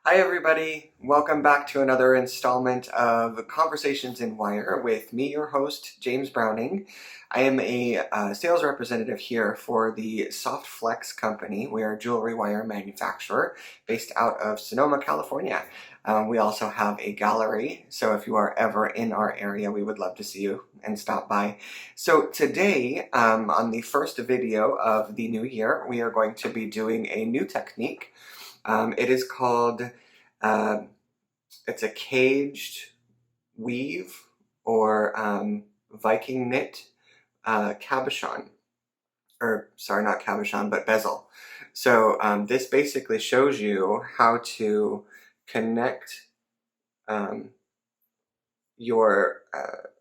Hi everybody, welcome back to another installment of Conversations in Wire with me, your host, James Browning. I am a sales representative here for the Soft Flex company. We are a jewelry wire manufacturer based out of Sonoma, California. We also have a gallery, so if you are ever in our area, we would love to see you and stop by. So today, on the first video of the new year, we are going to be doing a new technique. It is called, uh, it's a caged weave or Viking knit cabochon. Or, sorry, not cabochon, but bezel. So this basically shows you how to connect um, your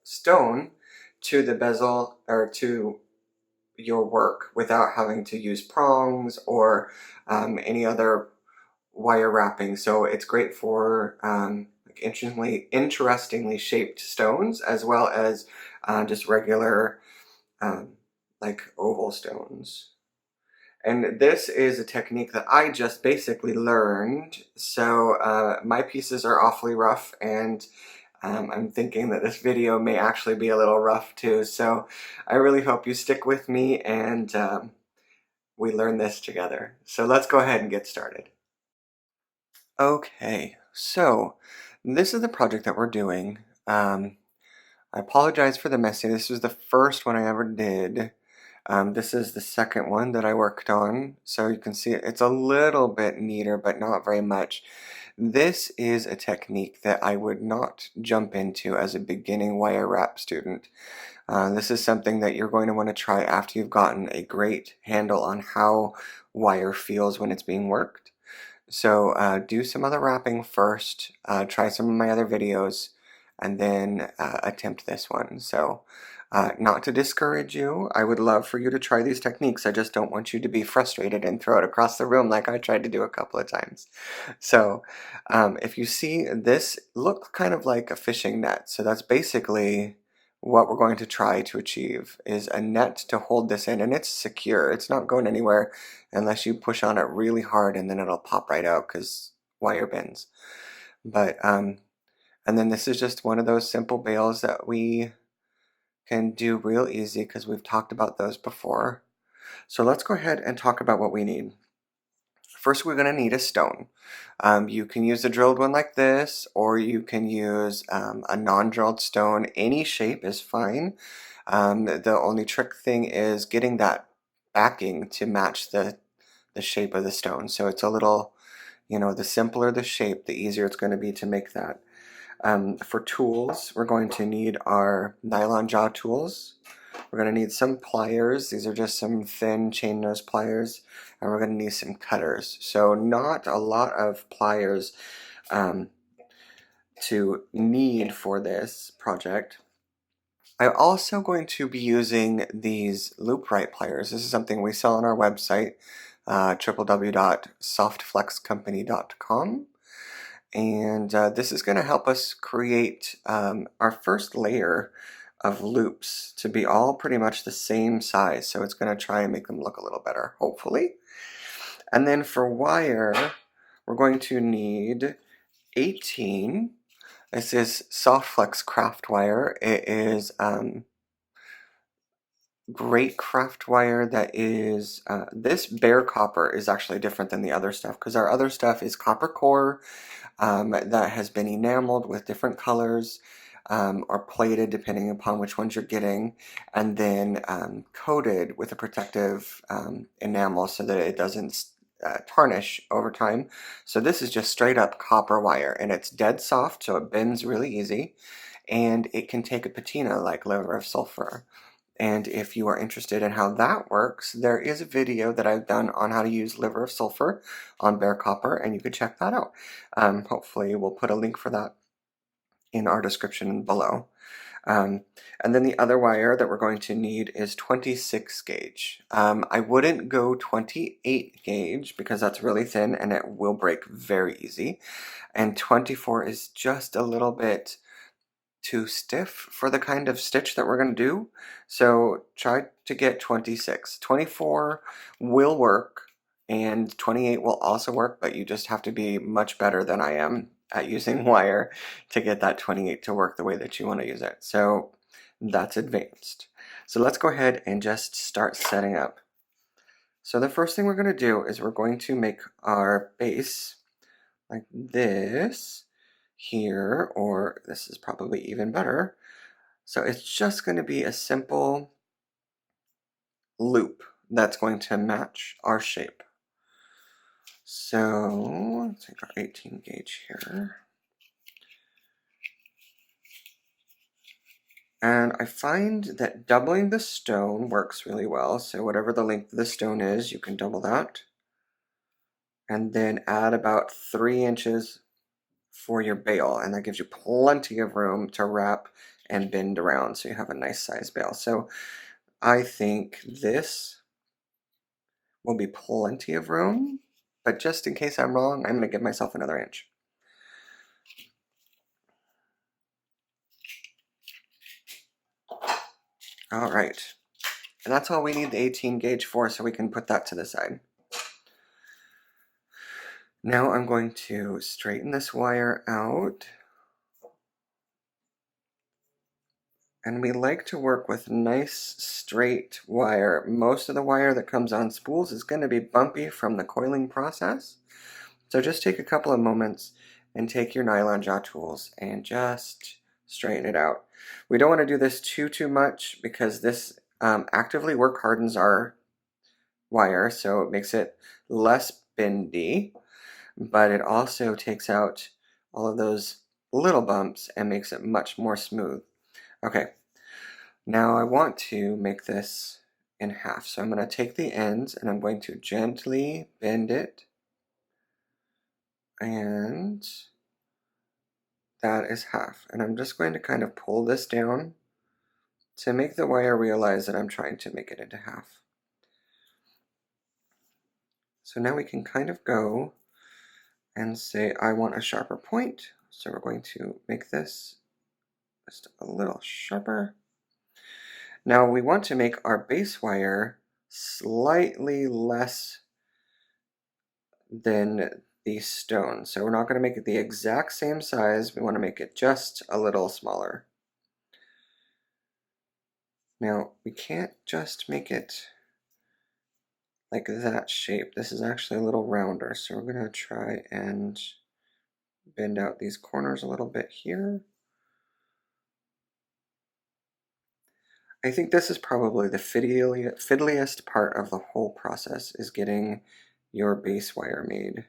stone to the bezel or to your work without having to use prongs or any other wire wrapping. So it's great for like interestingly shaped stones as well as just regular um, like oval stones. And this is a technique that I just basically learned. So my pieces are awfully rough, and I'm thinking that this video may actually be a little rough too. So I really hope you stick with me and we learn this together. So let's go ahead and get started. Okay, so this is the project that we're doing. I apologize for the messy. This was the first one I ever did. This is the second one that I worked on. So you can see it's a little bit neater, but not very much. This is a technique that I would not jump into as a beginning wire wrap student. This is something that you're going to want to try after you've gotten a great handle on how wire feels when it's being worked. So do some other wrapping first, try some of my other videos, and then attempt this one. So not to discourage you, I would love for you to try these techniques. I just don't want you to be frustrated and throw it across the room like I tried to do a couple of times. So if you see, this looks kind of like a fishing net. So that's basically what we're going to try to achieve is a net to hold this in, and it's secure. It's not going anywhere unless you push on it really hard, and then it'll pop right out because wire bends. But and then this is just one of those simple bails that we can do real easy because we've talked about those before. So let's go ahead and talk about what we need. First, we're going to need a stone. You can use a drilled one like this, or you can use a non-drilled stone. Any shape is fine. The only trick thing is getting that backing to match the shape of the stone. So it's a little, the simpler the shape, the easier it's going to be to make that. For tools, we're going to need our nylon jaw tools. We're going to need some pliers. These are just some thin chain nose pliers. And we're going to need some cutters. So not a lot of pliers to need for this project. I'm also going to be using these loop right pliers. This is something we sell on our website, www.softflexcompany.com. And this is going to help us create our first layer of loops to be all pretty much the same size. So it's going to try and make them look a little better, hopefully. And then for wire, we're going to need 18. This is Soft Flex craft wire. It is great craft wire that is, this bare copper is actually different than the other stuff because our other stuff is copper core that has been enameled with different colors or plated depending upon which ones you're getting, and then coated with a protective enamel so that it doesn't tarnish over time. So this is just straight up copper wire, and it's dead soft, so it bends really easy, and it can take a patina like liver of sulfur. And if you are interested in how that works, there is a video that I've done on how to use liver of sulfur on bare copper, and you could check that out. Hopefully we'll put a link for that in our description below. And then the other wire that we're going to need is 26 gauge. I wouldn't go 28 gauge because that's really thin and it will break very easy. And 24 is just a little bit too stiff for the kind of stitch that we're going to do. So try to get 26. 24 will work and 28 will also work, but you just have to be much better than I am at using wire to get that 28 to work the way that you want to use it. So that's advanced. So let's go ahead and just start setting up. So the first thing we're going to do is we're going to make our base like this here, or this is probably even better. So it's just going to be a simple loop that's going to match our shape. So let's take our 18 gauge here. And I find that doubling the stone works really well. So whatever the length of the stone is, you can double that. And then add about 3 inches for your bail. And that gives you plenty of room to wrap and bend around. So you have a nice size bail. So I think this will be plenty of room. But just in case I'm wrong, I'm going to give myself another inch. All right. And that's all we need the 18 gauge for, so we can put that to the side. Now I'm going to straighten this wire out. And we like to work with nice straight wire. Most of the wire that comes on spools is going to be bumpy from the coiling process. So just take a couple of moments and take your nylon jaw tools and just straighten it out. We don't want to do this too much because this actively work hardens our wire, so it makes it less bendy, but it also takes out all of those little bumps and makes it much more smooth. Okay, now I want to make this in half, so I'm going to take the ends and I'm going to gently bend it, and that is half. And I'm just going to kind of pull this down to make the wire realize that I'm trying to make it into half. So now we can kind of go and say I want a sharper point, so we're going to make this just a little sharper. Now we want to make our base wire slightly less than the stone. So we're not going to make it the exact same size, we want to make it just a little smaller. Now we can't just make it like that shape. This is actually a little rounder, so we're going to try and bend out these corners a little bit here. I think this is probably the fiddliest part of the whole process, is getting your base wire made.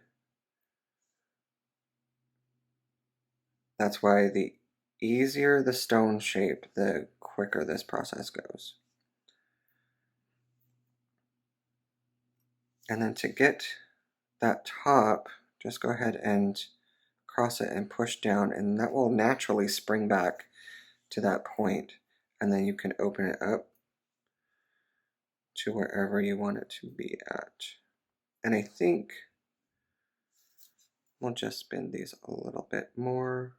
That's why the easier the stone shape, the quicker this process goes. And then to get that top, just go ahead and cross it and push down, and that will naturally spring back to that point. And then you can open it up to wherever you want it to be at. And I think we'll just bend these a little bit more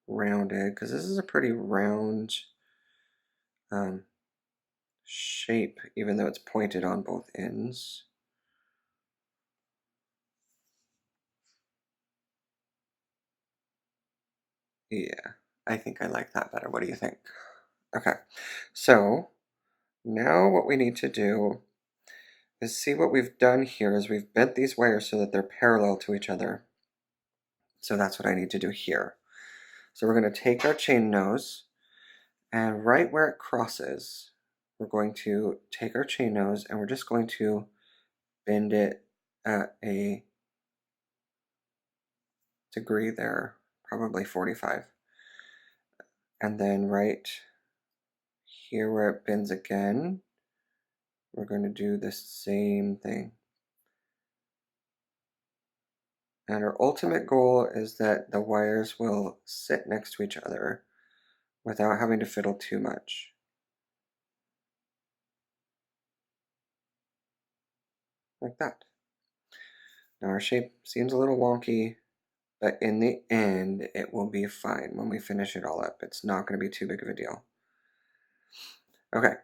rounded, because this is a pretty round shape, even though it's pointed on both ends. Yeah, I think I like that better. What do you think? Okay, so now what we need to do is see what we've done here is we've bent these wires so that they're parallel to each other. So that's what I need to do here. So we're going to take our chain nose, and right where it crosses, we're going to take our chain nose and we're just going to bend it at a degree there, probably 45. And then right here where it bends again, we're going to do the same thing. And our ultimate goal is that the wires will sit next to each other without having to fiddle too much. Like that. Now our shape seems a little wonky, but in the end it will be fine when we finish it all up. It's not going to be too big of a deal. Okay,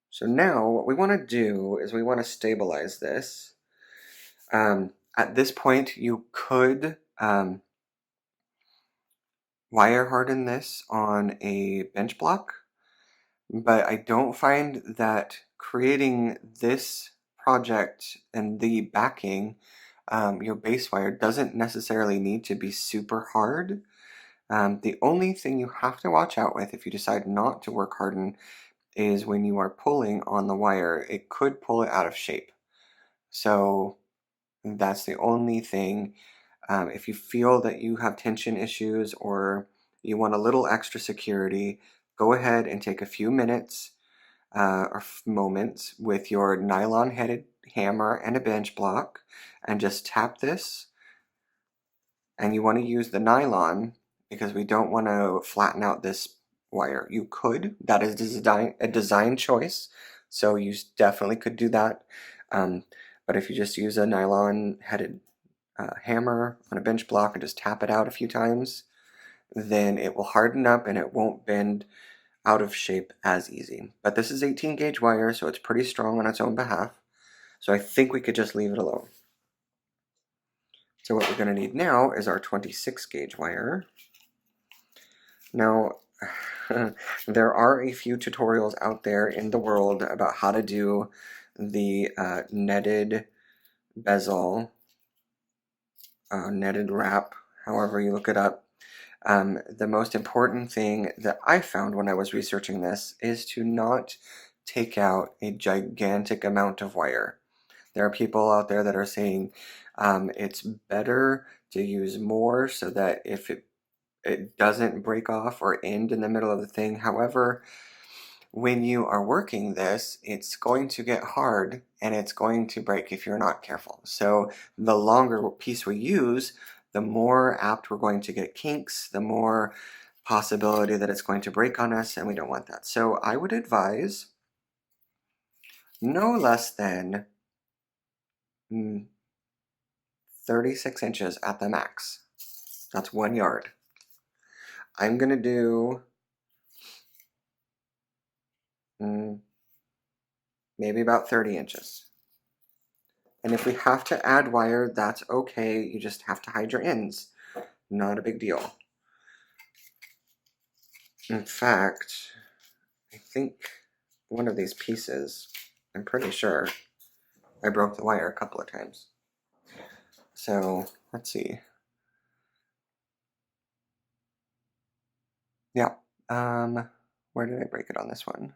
so now what we want to do is we want to stabilize this. At this point, you could wire harden this on a bench block, but I don't find that creating this project and the backing, your base wire doesn't necessarily need to be super hard. The only thing you have to watch out with if you decide not to work harden is when you are pulling on the wire, it could pull it out of shape. So that's the only thing. If you feel that you have tension issues or you want a little extra security, go ahead and take a few minutes or moments with your nylon headed hammer and a bench block and just tap this. And you want to use the nylon because we don't want to flatten out this wire. You could, that is a design choice, so you definitely could do that. But if you just use a nylon headed hammer on a bench block and just tap it out a few times, then it will harden up and it won't bend out of shape as easy. But this is 18 gauge wire, so it's pretty strong on its own behalf. So I think we could just leave it alone. So what we're going to need now is our 26 gauge wire. Now, there are a few tutorials out there in the world about how to do the netted bezel, netted wrap, however you look it up. The most important thing that I found when I was researching this is to not take out a gigantic amount of wire. There are people out there that are saying it's better to use more so that if it doesn't break off or end in the middle of the thing. However, when you are working this, it's going to get hard and it's going to break if you're not careful. So the longer piece we use, the more apt we're going to get kinks, the more possibility that it's going to break on us, and we don't want that. So I would advise no less than 36 inches at the max. That's 1 yard. I'm going to do maybe about 30 inches. And if we have to add wire, that's okay. You just have to hide your ends. Not a big deal. In fact, I think one of these pieces, I'm pretty sure I broke the wire a couple of times. So let's see. Yeah. Where did I break it on this one?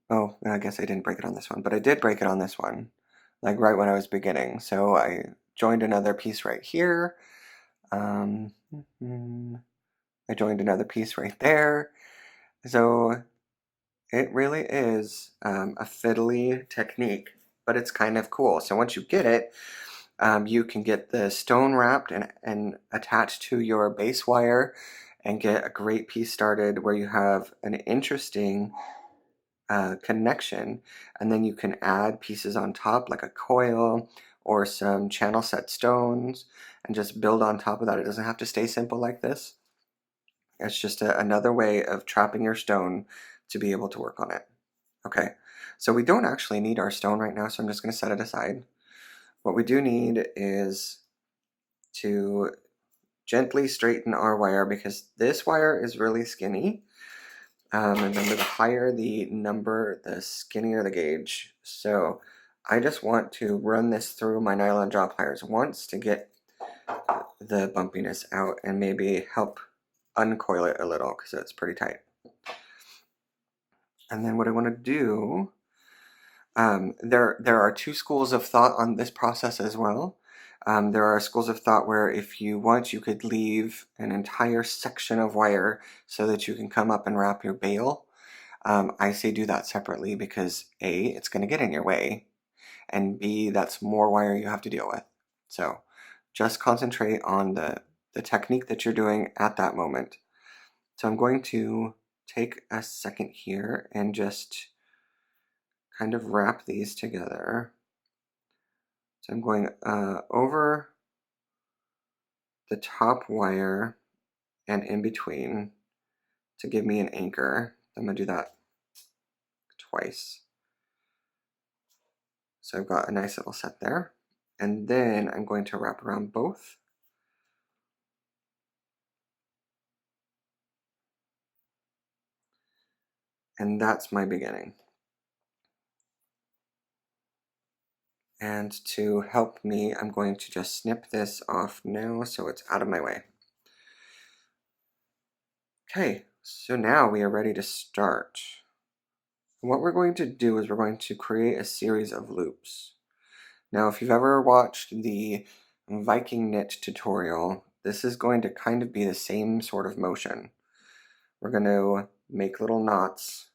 Oh, I guess I didn't break it on this one, but I did break it on this one, like right when I was beginning. So I joined another piece right here. I joined another piece right there. So it really is a fiddly technique, but it's kind of cool. So once you get it, you can get the stone wrapped and attached to your base wire and get a great piece started where you have an interesting connection, and then you can add pieces on top like a coil or some channel set stones and just build on top of that. It doesn't have to stay simple like this. It's just another way of trapping your stone to be able to work on it. Okay, so we don't actually need our stone right now, so I'm just going to set it aside. What we do need is to gently straighten our wire because this wire is really skinny. Remember, the higher the number, the skinnier the gauge. So I just want to run this through my nylon jaw pliers once to get the bumpiness out and maybe help uncoil it a little because it's pretty tight. And then what I want to do, there are two schools of thought on this process as well. There are schools of thought where if you want, you could leave an entire section of wire so that you can come up and wrap your bale. I say do that separately because A, it's going to get in your way, and B, that's more wire you have to deal with. So just concentrate on the technique that you're doing at that moment. So I'm going to take a second here and just kind of wrap these together. So I'm going over the top wire and in between to give me an anchor. I'm going to do that twice. So I've got a nice little set there. And then I'm going to wrap around both. And that's my beginning. And to help me, I'm going to just snip this off now so it's out of my way. Okay, so now we are ready to start. What we're going to do is we're going to create a series of loops. Now, if you've ever watched the Viking knit tutorial, this is going to kind of be the same sort of motion. We're going to make little knots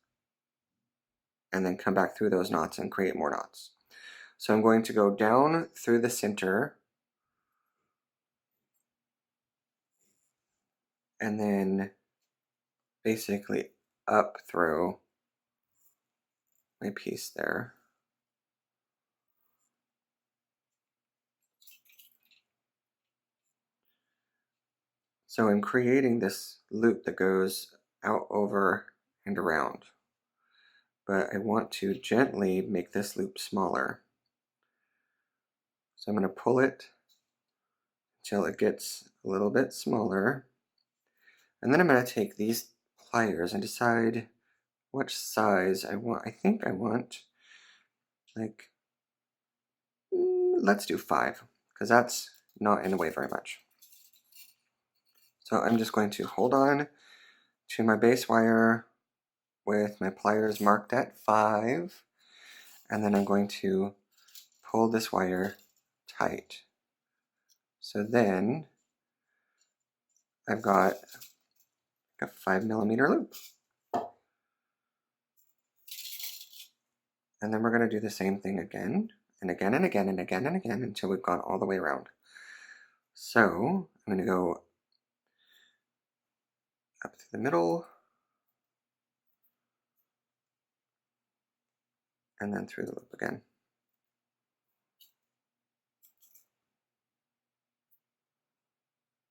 and then come back through those knots and create more knots. So I'm going to go down through the center and then basically up through my piece there. So I'm creating this loop that goes out, over, and around. But I want to gently make this loop smaller. So I'm going to pull it until it gets a little bit smaller. And then I'm going to take these pliers and decide which size I want. I think I want like, let's do 5, because that's not in the way very much. So I'm just going to hold on to my base wire with my pliers marked at 5, and then I'm going to pull this wire tight. So then I've got a 5mm loop. And then we're going to do the same thing again, and again, and again, and again, and again, until we've gone all the way around. So I'm going to go up to the middle, and then through the loop again.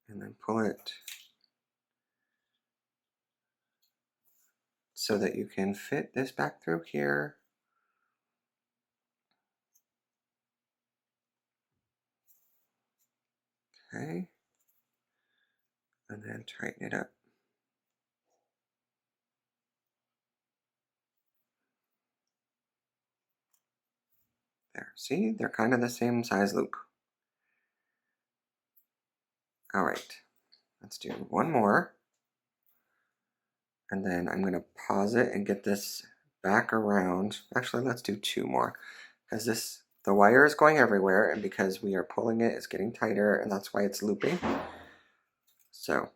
And then pull it so that you can fit this back through here. Okay. And then tighten it up. There, see, they're kind of the same size loop. All right, let's do one more. And then I'm going to pause it and get this back around. Actually, let's do 2 more, because the wire is going everywhere, and because we are pulling it, it's getting tighter, and that's why it's looping. So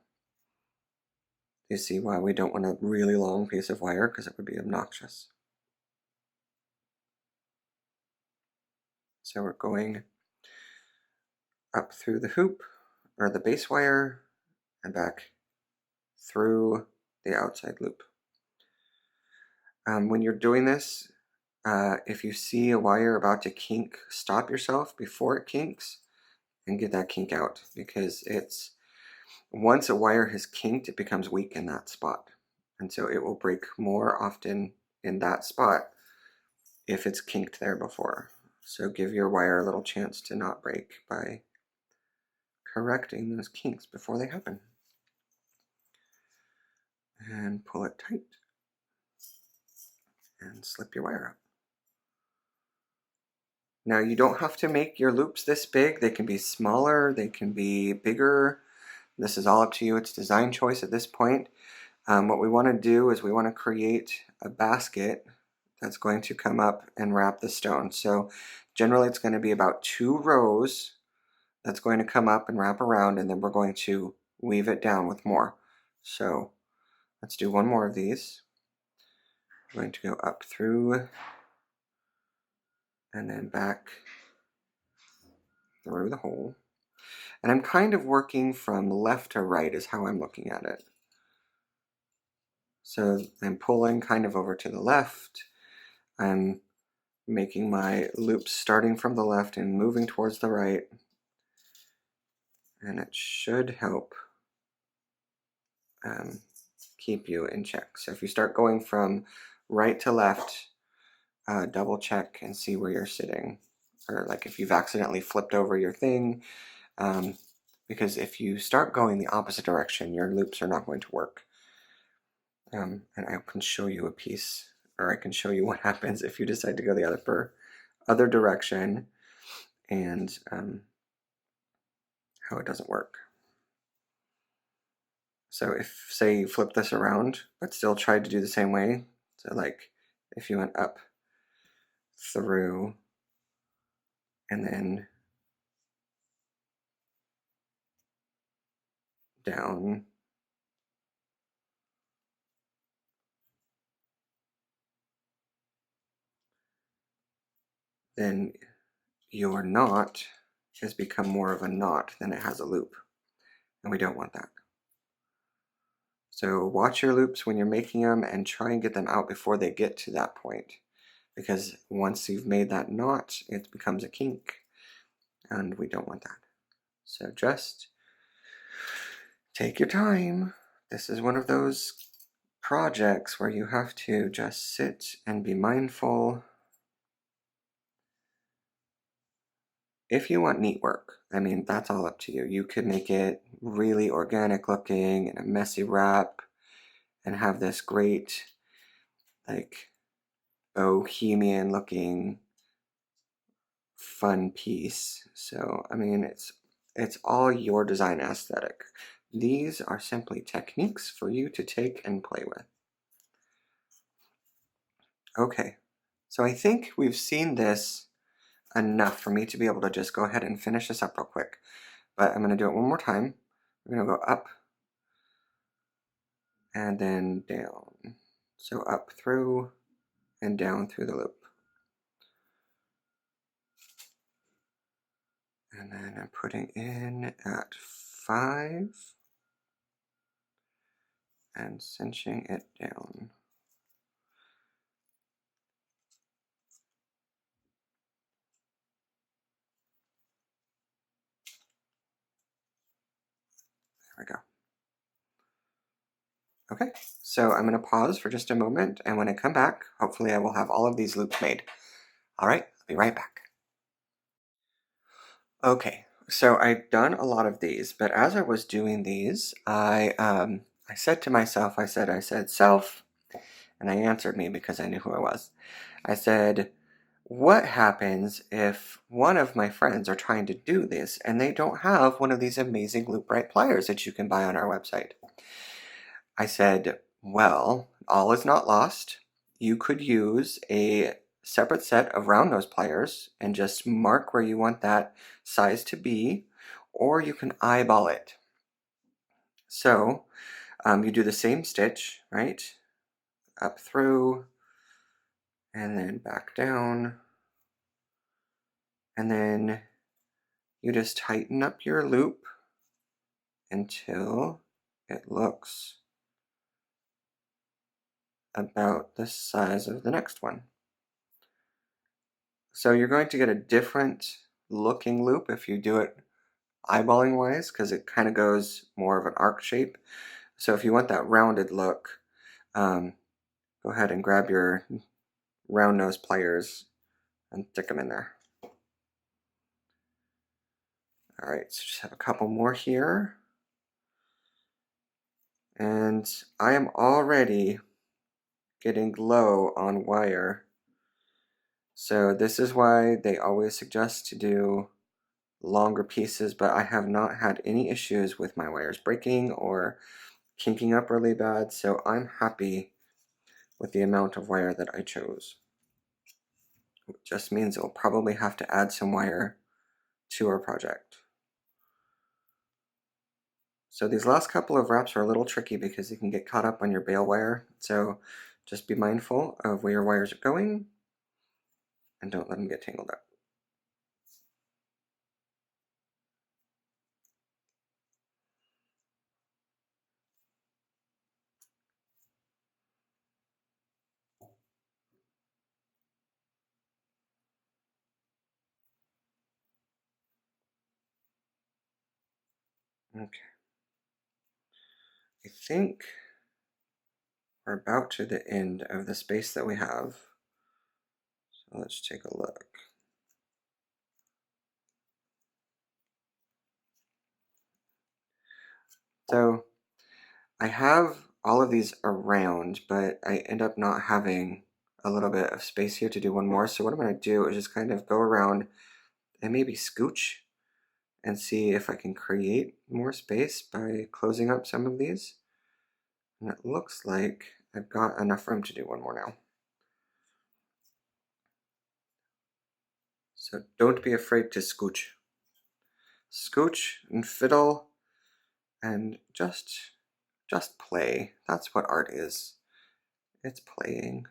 you see why we don't want a really long piece of wire, because it would be obnoxious. So we're going up through the hoop, or the base wire, and back through the outside loop. When you're doing this, if you see a wire about to kink, stop yourself before it kinks and get that kink out, because once a wire has kinked, it becomes weak in that spot, and so it will break more often in that spot if it's kinked there before. So give your wire a little chance to not break by correcting those kinks before they happen. And pull it tight and slip your wire up. Now you don't have to make your loops this big. They can be smaller, they can be bigger. This is all up to you. It's design choice at this point. What we want to do is we want to create a basket that's going to come up and wrap the stone. So generally it's going to be about 2 rows that's going to come up and wrap around, and then we're going to weave it down with more. So let's do 1 more of these. I'm going to go up through and then back through the hole. And I'm kind of working from left to right is how I'm looking at it. So I'm pulling kind of over to the left. I'm making my loops starting from the left and moving towards the right. And it should help keep you in check. So if you start going from right to left, double check and see where you're sitting, or like if you've accidentally flipped over your thing, because if you start going the opposite direction, your loops are not going to work. And I can show you a piece, or I can show you what happens if you decide to go the other direction, and how it doesn't work. So if, say, you flip this around, but still tried to do the same way, so like if you went up through and then down, then your knot has become more of a knot than it has a loop, and we don't want that. So watch your loops when you're making them and try and get them out before they get to that point, because once you've made that knot, it becomes a kink, and we don't want that. So just take your time. This is one of those projects where you have to just sit and be mindful. If you want neat work, I mean, that's all up to you. You could make it really organic looking and a messy wrap and have this great, like, bohemian looking fun piece. So, I mean, it's all your design aesthetic. These are simply techniques for you to take and play with. Okay, so I think we've seen this enough for me to be able to just go ahead and finish this up real quick. But I'm going to do it one more time. We're going to go up and then down. So up through and down through the loop. And then I'm putting in at 5 and cinching it down. There we go. Okay, so I'm going to pause for just a moment, and when I come back, hopefully I will have all of these loops made. All right, I'll be right back. Okay, so I've done a lot of these, but as I was doing these, I said to myself, I said, self, and I answered me because I knew who I was. I said, what happens if one of my friends are trying to do this and they don't have one of these amazing loop right pliers that you can buy on our website? I said, well, all is not lost. You could use a separate set of round nose pliers and just mark where you want that size to be, or you can eyeball it. So you do the same stitch, right? Up through, and then back down, and then you just tighten up your loop until it looks about the size of the next one. So you're going to get a different looking loop if you do it eyeballing wise, because it kind of goes more of an arc shape. So if you want that rounded look, go ahead and grab your round nose pliers and stick them in there. All right, so just have a couple more here. And I am already getting low on wire. So this is why they always suggest to do longer pieces, but I have not had any issues with my wires breaking or kinking up really bad, so I'm happy with the amount of wire that I chose. It just means we'll probably have to add some wire to our project. So these last couple of wraps are a little tricky because you can get caught up on your bail wire, so just be mindful of where your wires are going and don't let them get tangled up. Okay. I think we're about to the end of the space that we have. So let's take a look. So I have all of these around, but I end up not having a little bit of space here to do one more. So what I'm going to do is just kind of go around and maybe scooch and see if I can create more space by closing up some of these. And it looks like I've got enough room to do one more now. So don't be afraid to scooch. Scooch and fiddle and just play. That's what art is. It's playing.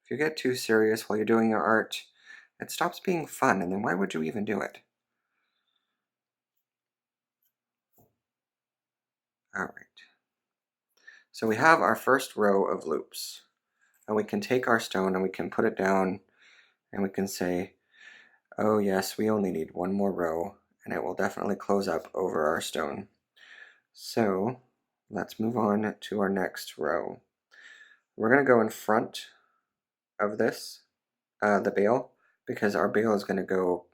If you get too serious while you're doing your art, it stops being fun, and then why would you even do it? All right. So we have our first row of loops, and we can take our stone and we can put it down, and we can say, oh yes, we only need one more row, and it will definitely close up over our stone. So let's move on to our next row. We're going to go in front of this, the bail, because our bail is going to go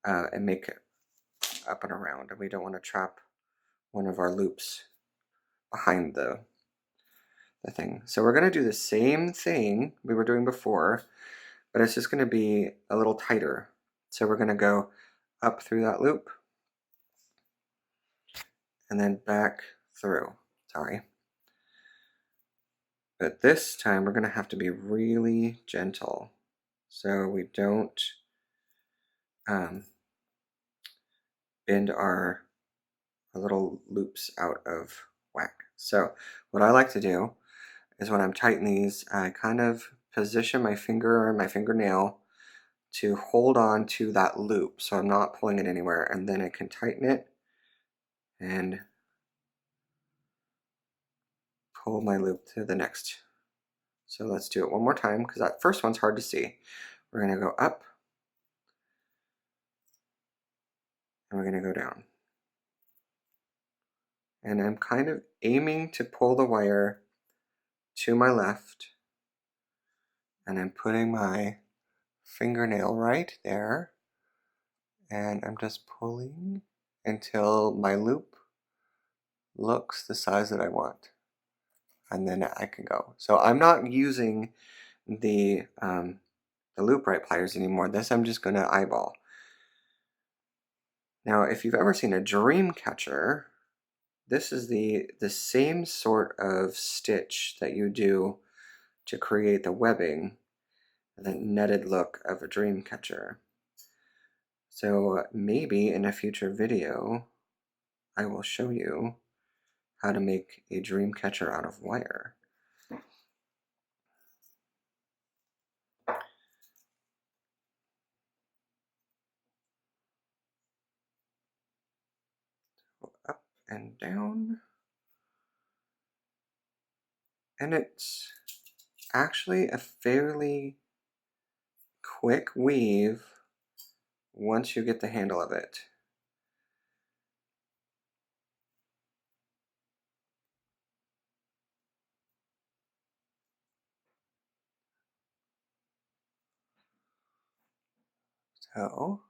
and make it up and around, and we don't want to trap one of our loops behind the thing. So we're going to do the same thing we were doing before, but it's just going to be a little tighter. So we're going to go up through that loop and then back through. Sorry. But this time we're going to have to be really gentle so we don't bend our little loops out of whack. So what I like to do is when I'm tightening these, I kind of position my finger or my fingernail to hold on to that loop so I'm not pulling it anywhere, and then I can tighten it and pull my loop to the next. So let's do it one more time because that first one's hard to see. We're going to go up and we're going to go down. And I'm kind of aiming to pull the wire to my left, and I'm putting my fingernail right there, and I'm just pulling until my loop looks the size that I want, and then I can go. So I'm not using the loop right pliers anymore. This I'm just going to eyeball. Now, if you've ever seen a dream catcher, this is the same sort of stitch that you do to create the webbing, the netted look of a dream catcher. So maybe in a future video, I will show you how to make a dream catcher out of wire. Go up and down. And it's actually a fairly quick weave once you get the handle of it. So,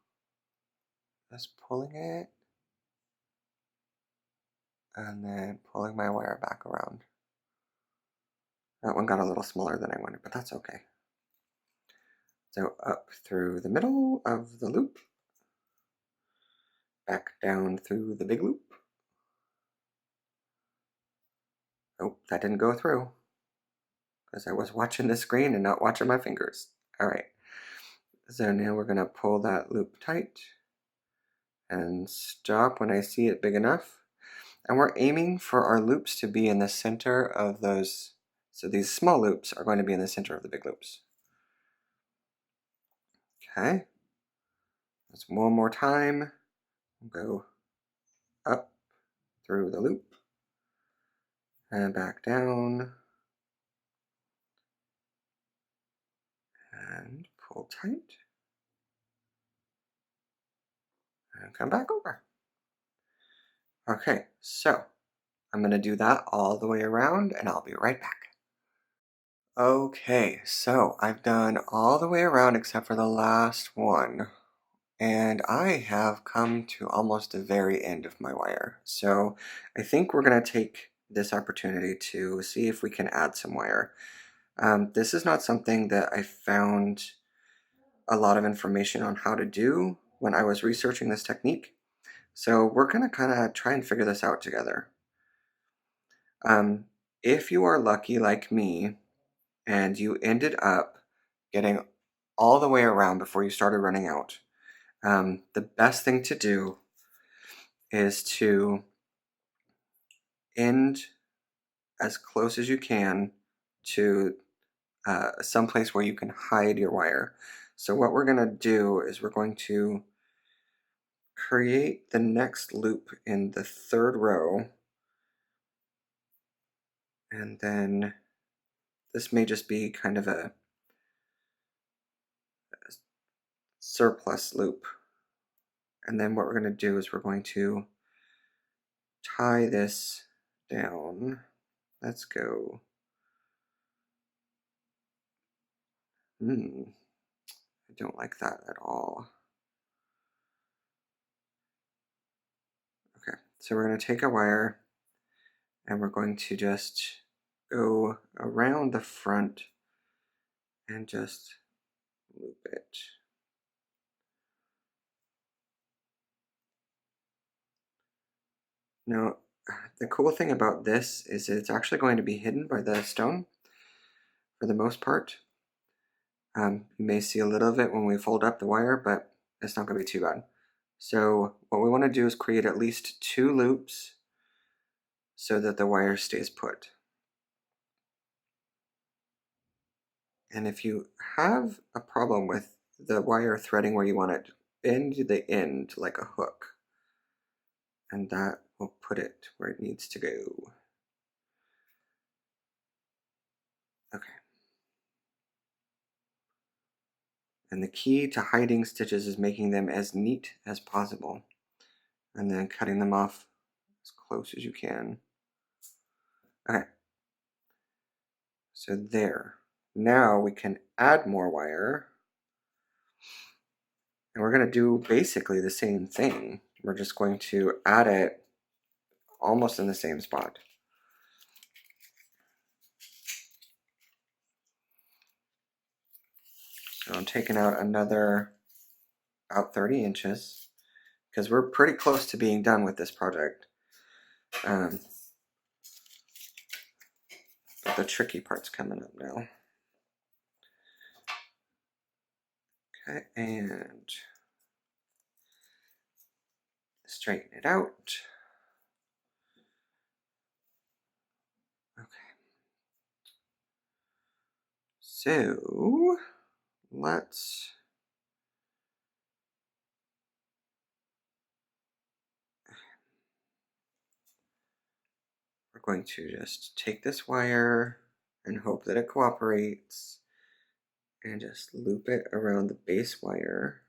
just pulling it and then pulling my wire back around. That one got a little smaller than I wanted, but that's okay. So up through the middle of the loop, back down through the big loop. Oh, that didn't go through because I was watching the screen and not watching my fingers. All right, so now we're gonna pull that loop tight and stop when I see it big enough. And we're aiming for our loops to be in the center of those. So these small loops are going to be in the center of the big loops. Okay, let's one more time. Go up through the loop and back down and pull tight and come back over. Okay, so I'm going to do that all the way around and I'll be right back. Okay, so I've done all the way around except for the last one. And I have come to almost the very end of my wire. So I think we're going to take this opportunity to see if we can add some wire. This is not something that I found a lot of information on how to do when I was researching this technique. So we're going to kind of try and figure this out together. Um, if you are lucky like me and you ended up getting all the way around before you started running out, the best thing to do is to end as close as you can to some place where you can hide your wire. So what we're going to do is we're going to create the next loop in the third row, and then this may just be kind of a surplus loop. And then what we're going to do is we're going to tie this down. Let's go. I don't like that at all. Okay, so we're going to take a wire and we're going to just go around the front and just loop it. Now, the cool thing about this is it's actually going to be hidden by the stone for the most part. You may see a little of it when we fold up the wire, but it's not going to be too bad. So what we want to do is create at least 2 loops so that the wire stays put. And if you have a problem with the wire threading where you want it, bend the end like a hook, and that will put it where it needs to go. Okay. And the key to hiding stitches is making them as neat as possible, and then cutting them off as close as you can. Okay. So there. Now we can add more wire, and we're going to do basically the same thing. We're just going to add it almost in the same spot. So I'm taking out another about 30 inches because we're pretty close to being done with this project. But the tricky part's coming up now. Okay, and straighten it out. Okay. So we're going to just take this wire and hope that it cooperates and just loop it around the base wire.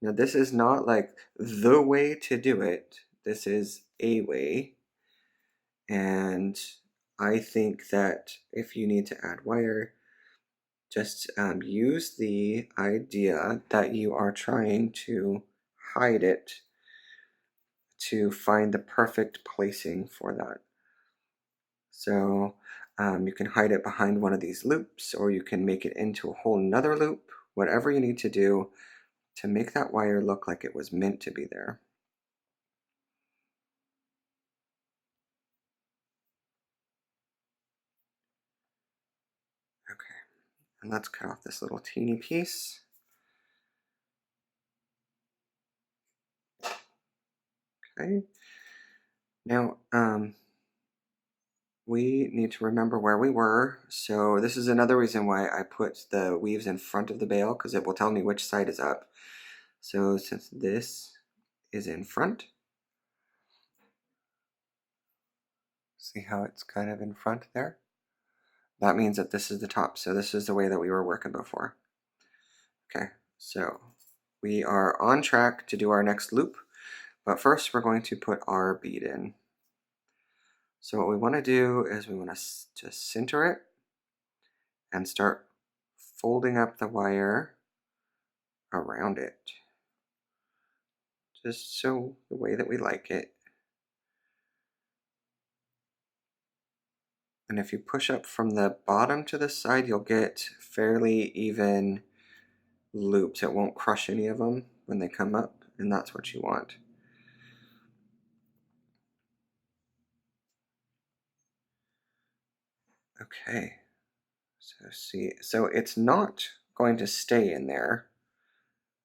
Now this is not like the way to do it. This is a way. And I think that if you need to add wire, just use the idea that you are trying to hide it to find the perfect placing for that. So you can hide it behind one of these loops, or you can make it into a whole nother loop, whatever you need to do to make that wire look like it was meant to be there. Okay, and let's cut off this little teeny piece. Okay, now we need to remember where we were. So this is another reason why I put the weaves in front of the bale, because it will tell me which side is up. So since this is in front, see how it's kind of in front there? That means that this is the top. So this is the way that we were working before. Okay, so we are on track to do our next loop, but first we're going to put our bead in. So what we want to do is we want to just center it and start folding up the wire around it, just so the way that we like it. And if you push up from the bottom to the side, you'll get fairly even loops. It won't crush any of them when they come up, and that's what you want. Okay, so it's not going to stay in there.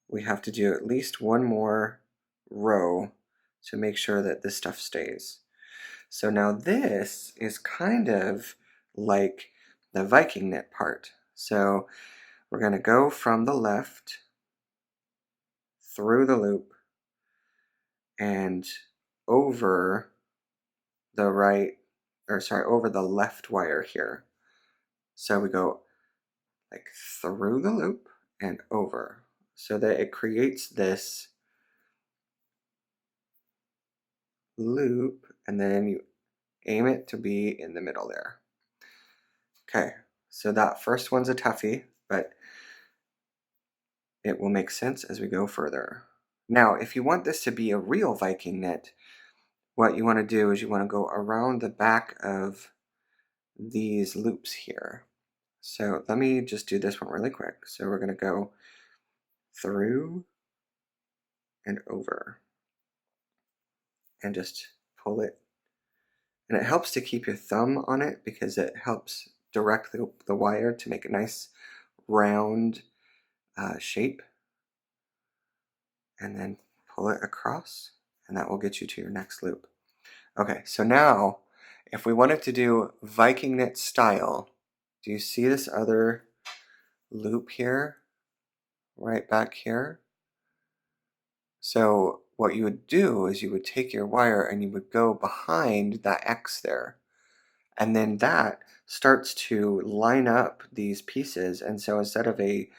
We have to do at least one more row to make sure that this stuff stays. So now this is kind of like the Viking knit part. So we're going to go from the left through the loop and over the right, or sorry, over the left wire here. So we go like through the loop and over, so that it creates this loop, and then you aim it to be in the middle there. Okay, so that first one's a toughie, but it will make sense as we go further. Now, if you want this to be a real Viking knit, what you want to do is you want to go around the back of these loops here. So let me just do this one really quick. So we're going to go through and over and just pull it. And it helps to keep your thumb on it because it helps direct the wire to make a nice round shape. And then pull it across, and that will get you to your next loop. Okay, so now if we wanted to do Viking knit style, do you see this other loop here, right back here? So what you would do is you would take your wire and you would go behind that X there. And then that starts to line up these pieces. And so instead of a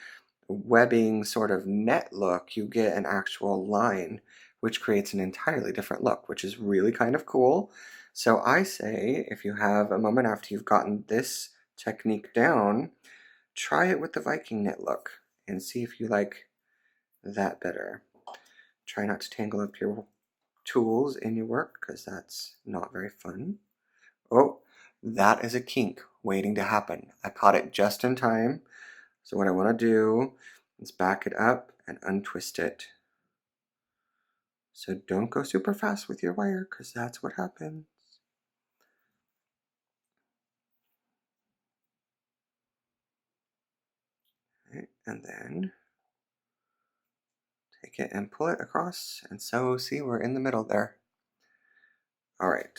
webbing sort of net look, you get an actual line, which creates an entirely different look, which is really kind of cool. So I say, if you have a moment after you've gotten this technique down, try it with the Viking knit look and see if you like that better. Try not to tangle up your tools in your work, because that's not very fun. Oh, that is a kink waiting to happen. I caught it just in time. So what I want to do is back it up and untwist it. So don't go super fast with your wire, because that's what happens. Okay, and then take it and pull it across, and so see, we're in the middle there. All right.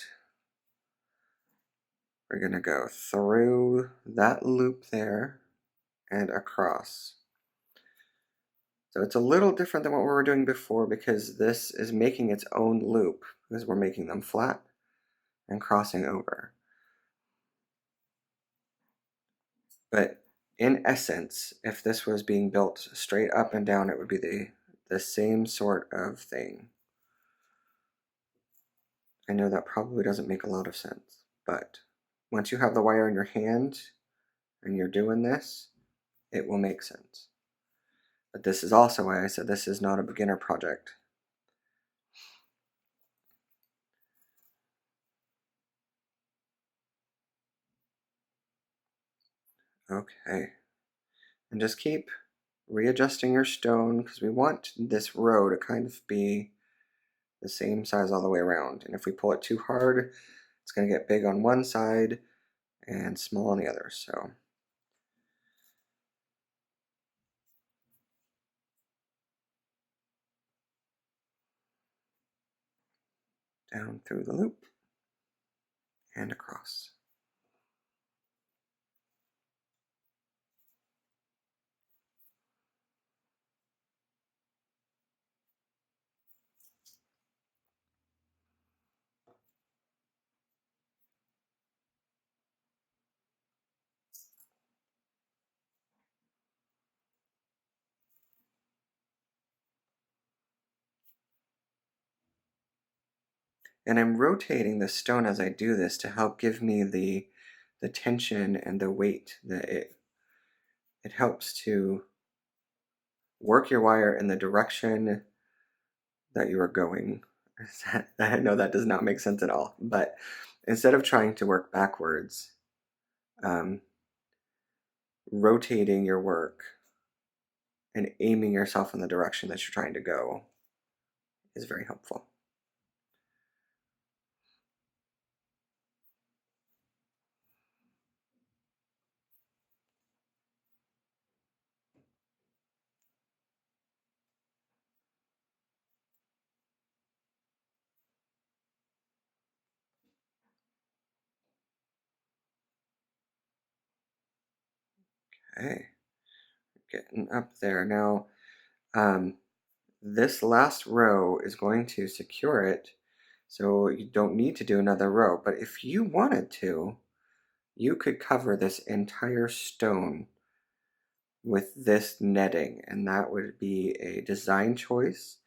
We're going to go through that loop there and across. So it's a little different than what we were doing before, because this is making its own loop, because we're making them flat and crossing over. But in essence, if this was being built straight up and down, it would be the same sort of thing. I know that probably doesn't make a lot of sense, but once you have the wire in your hand and you're doing this, it will make sense. But this is also why I said this is not a beginner project. Okay. And just keep readjusting your stone, because we want this row to kind of be the same size all the way around. And if we pull it too hard, it's going to get big on one side and small on the other. So down through the loop and across. And I'm rotating the stone as I do this to help give me the tension and the weight that it helps to work your wire in the direction that you are going. I know that does not make sense at all, but instead of trying to work backwards, um, rotating your work and aiming yourself in the direction that you're trying to go is very helpful. Okay, getting up there. Now, this last row is going to secure it, so you don't need to do another row. But if you wanted to, you could cover this entire stone with this netting, and that would be a design choice,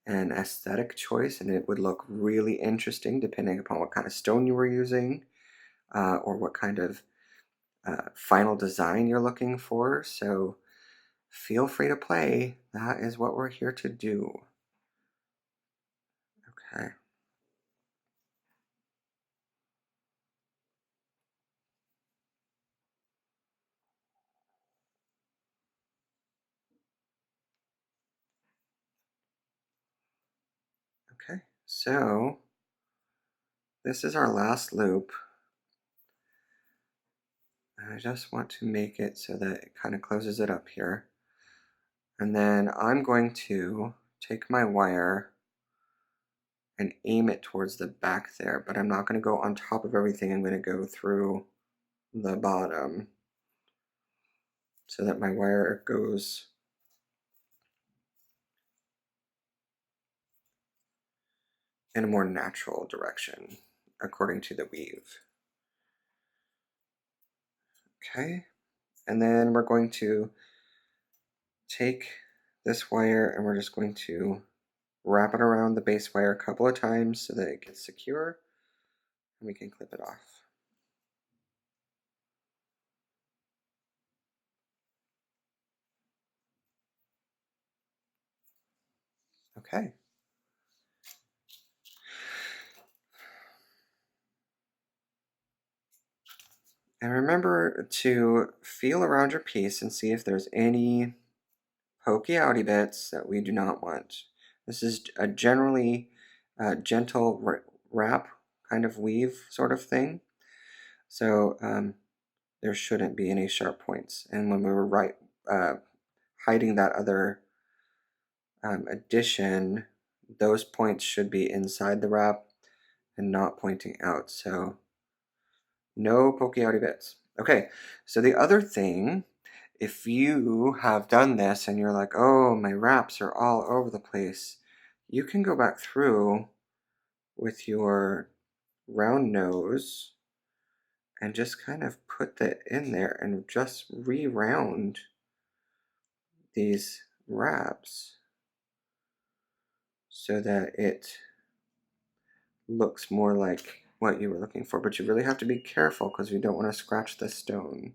an aesthetic choice, and it would look really interesting depending upon what kind of stone you were using, or what kind of final design you're looking for. So feel free to play. That is what we're here to do. Okay. Okay, so this is our last loop. I just want to make it so that it kind of closes it up here. And then I'm going to take my wire and aim it towards the back there, but I'm not going to go on top of everything. I'm going to go through the bottom so that my wire goes in a more natural direction according to the weave. Okay, and then we're going to take this wire and we're just going to wrap it around the base wire a couple of times so that it gets secure, and we can clip it off. Okay. And remember to feel around your piece and see if there's any pokey outy bits that we do not want. This is a generally gentle wrap kind of weave sort of thing. So there shouldn't be any sharp points. And when we were hiding that other addition, those points should be inside the wrap and not pointing out. So no pokey outy bits. Okay, so the other thing, if you have done this and you're like, oh, my wraps are all over the place, you can go back through with your round nose and just kind of put that in there and just re-round these wraps so that it looks more like what you were looking for. But you really have to be careful because you don't want to scratch the stone.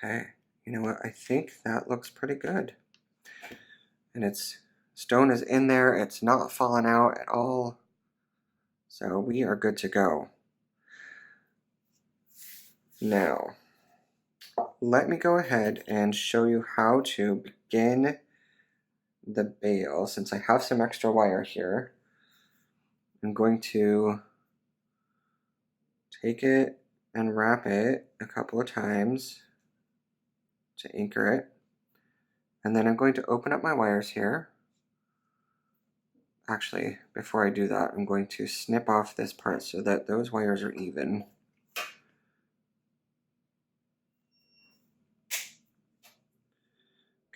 Okay, you know what? I think that looks pretty good. And it's stone is in there, it's not falling out at all. So we are good to go. Now, let me go ahead and show you how to begin the bail. Since I have some extra wire here, I'm going to take it and wrap it a couple of times to anchor it. And then I'm going to open up my wires here. Actually, before I do that, I'm going to snip off this part so that those wires are even.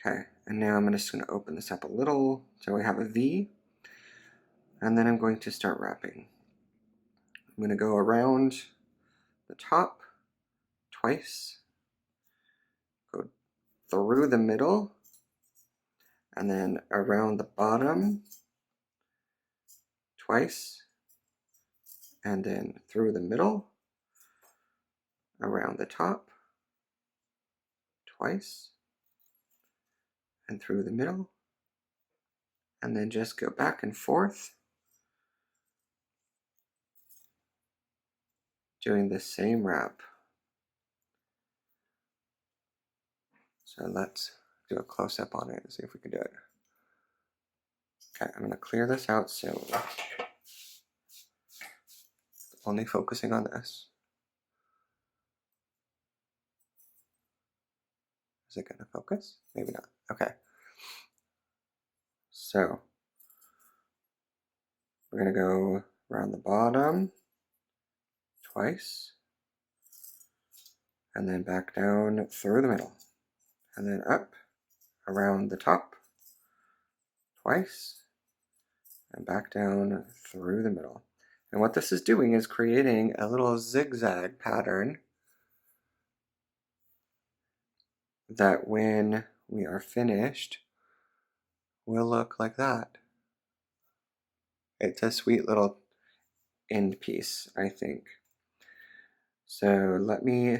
Okay, And now I'm just going to open this up a little so we have a V. And then I'm going to start wrapping. I'm going to go around the top twice, go through the middle, and then around the bottom twice, and then through the middle, around the top twice, and through the middle, and then just go back and forth, doing the same wrap. So let's do a close-up on it and see if we can do it. Okay, I'm going to clear this out so only focusing on this. Is it going to focus? Maybe not. Okay. So we're going to go around the bottom twice, and then back down through the middle, and then up around the top twice, and back down through the middle. And what this is doing is creating a little zigzag pattern that when we are finished will look like that. It's a sweet little end piece, I think. So let me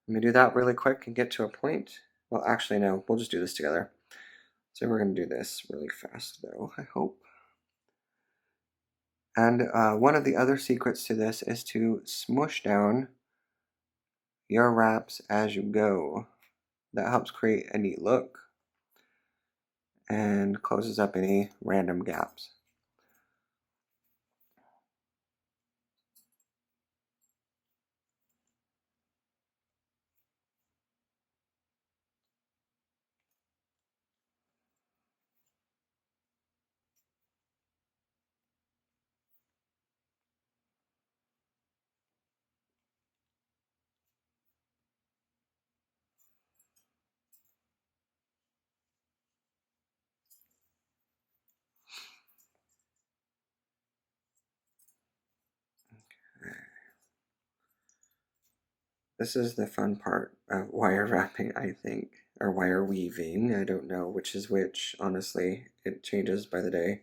do that really quick and get to a point. Well, actually, no, we'll just do this together. So we're going to do this really fast, though, I hope. And one of the other secrets to this is to smush down your wraps as you go. That helps create a neat look and closes up any random gaps. This is the fun part of wire wrapping, I think, or wire weaving. I don't know which is which, honestly. It changes by the day.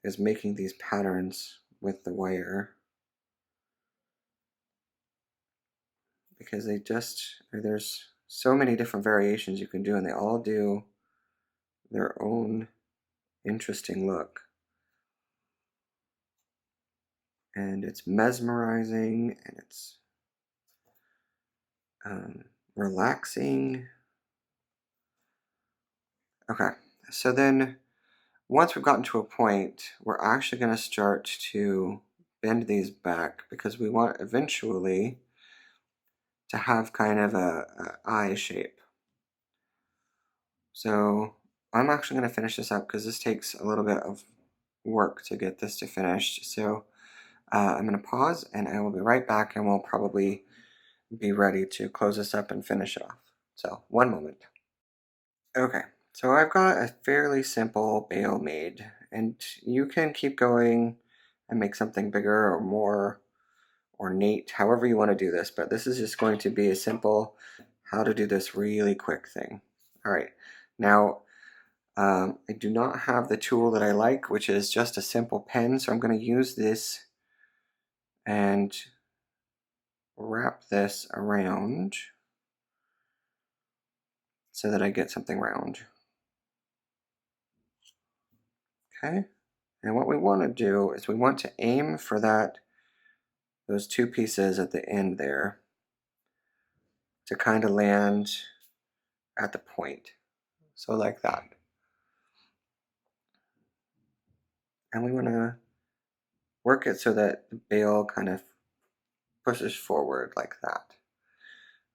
Is making these patterns with the wire, because there's so many different variations you can do, and they all do their own interesting look. And it's mesmerizing, and it's relaxing. Okay, so then once we've gotten to a point, we're actually going to start to bend these back because we want eventually to have kind of a eye shape. So I'm actually going to finish this up because this takes a little bit of work to get this to finish. So I'm going to pause and I will be right back, and we'll probably be ready to close this up and finish it off. So one moment. Okay, so I've got a fairly simple bale made, and you can keep going and make something bigger or more ornate, however you want to do this, but this is just going to be a simple how to do this really quick thing. All right, now I do not have the tool that I like, which is just a simple pen, so I'm going to use this and wrap this around so that I get something round. Okay, and what we want to do is we want to aim for those two pieces at the end there to kind of land at the point. So like that. And we want to work it so that the bale kind of pushes forward like that.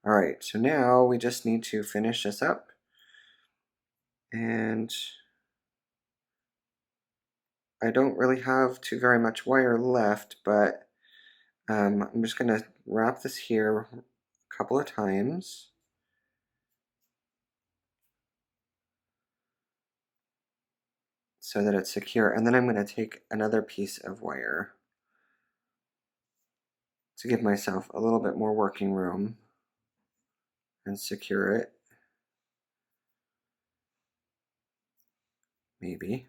All right, so now we just need to finish this up. And I don't really have too very much wire left, but I'm just going to wrap this here a couple of times. So that it's secure, and then I'm going to take another piece of wire to give myself a little bit more working room and secure it. Maybe.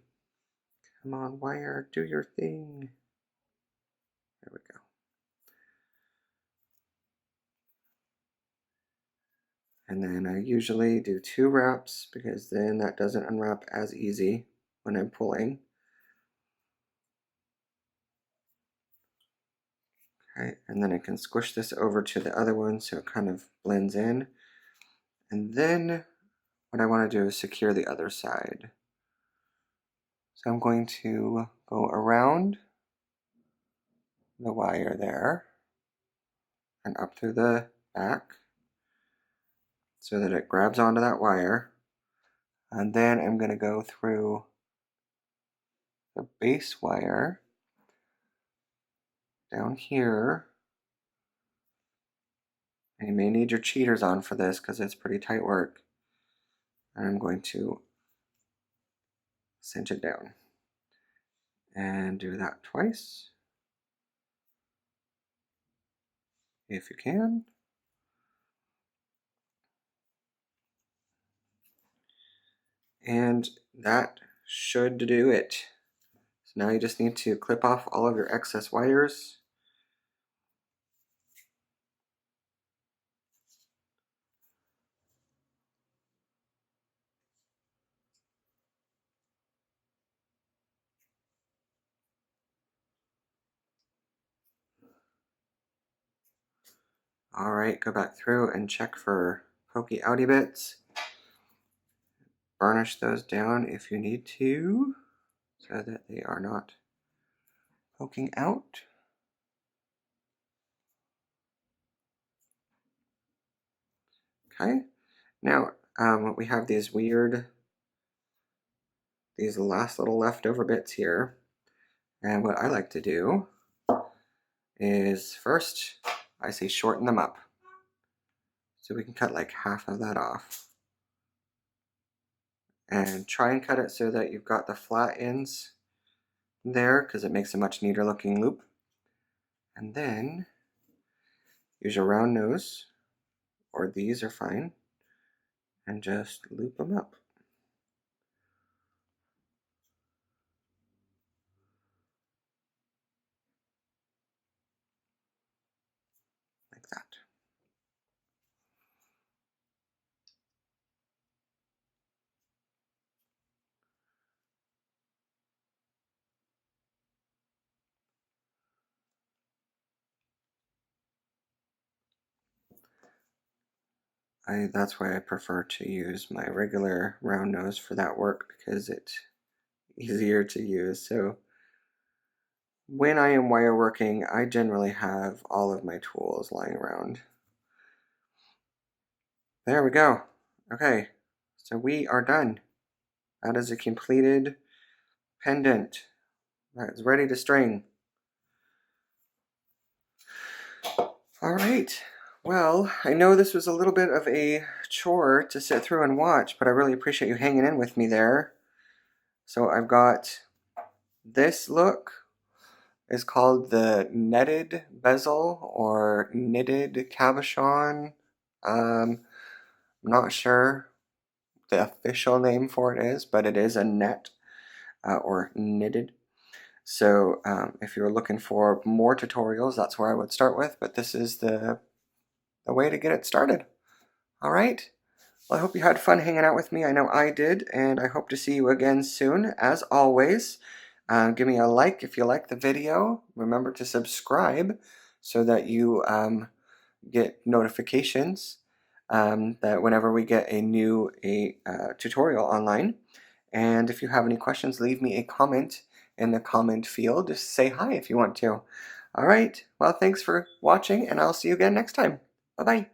Come on, wire, do your thing. There we go. And then I usually do 2 wraps because then that doesn't unwrap as easy when I'm pulling. Okay, and then I can squish this over to the other one so it kind of blends in. And then what I want to do is secure the other side. So I'm going to go around the wire there and up through the back so that it grabs onto that wire. And then I'm going to go through the base wire down here. And you may need your cheaters on for this because it's pretty tight work. And I'm going to cinch it down and do that twice if you can. And that should do it. So now you just need to clip off all of your excess wires. Alright, go back through and check for pokey outy bits. Burnish those down if you need to so that they are not poking out. Okay, now we have these last little leftover bits here. And what I like to do is first, I say shorten them up. So we can cut like half of that off. And try and cut it so that you've got the flat ends there because it makes a much neater looking loop. And then use your round nose, or these are fine, and just loop them up. Like that. That's why I prefer to use my regular round nose for that work because it's easier to use. So when I am wire working, I generally have all of my tools lying around. There we go. Okay, so we are done. That is a completed pendant that is ready to string. All right. Well, I know this was a little bit of a chore to sit through and watch, but I really appreciate you hanging in with me there. So I've got this look is called the netted bezel or knitted cabochon. I'm not sure the official name for it is, but it is a net or knitted. So if you're looking for more tutorials, that's where I would start with, but this is the way to get it started. All right. Well, I hope you had fun hanging out with me. I know I did, and I hope to see you again soon. As always, give me a like if you like the video. Remember to subscribe so that you get notifications that whenever we get a new tutorial online. And if you have any questions, leave me a comment in the comment field. Just say hi if you want to. All right. Well, thanks for watching, and I'll see you again next time. Bye-bye.